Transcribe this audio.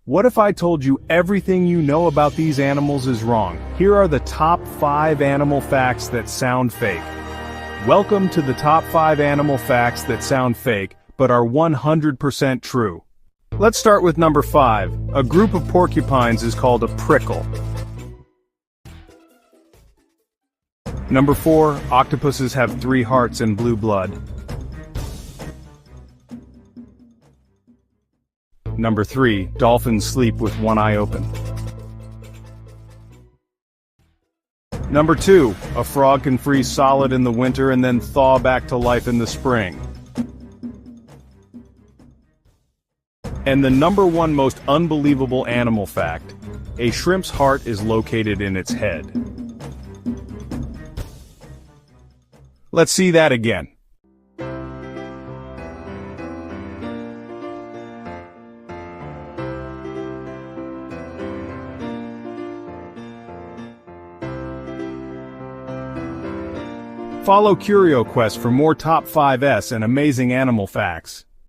What if I told you everything you know about these animals is wrong? Here are the top 5 animal facts that sound fake. Welcome to the top 5 animal facts that sound fake, but are 100% true. Let's start with number 5. A group of porcupines is called a prickle. Number 4. Octopuses have 3 hearts and blue blood. Number 3. Dolphins sleep with one eye open. Number 2. A frog can freeze solid in the winter and then thaw back to life in the spring. And the number 1 most unbelievable animal fact: a shrimp's heart is located in its head. Let's see that again. Follow CurioQuest for more top 5s and amazing animal facts.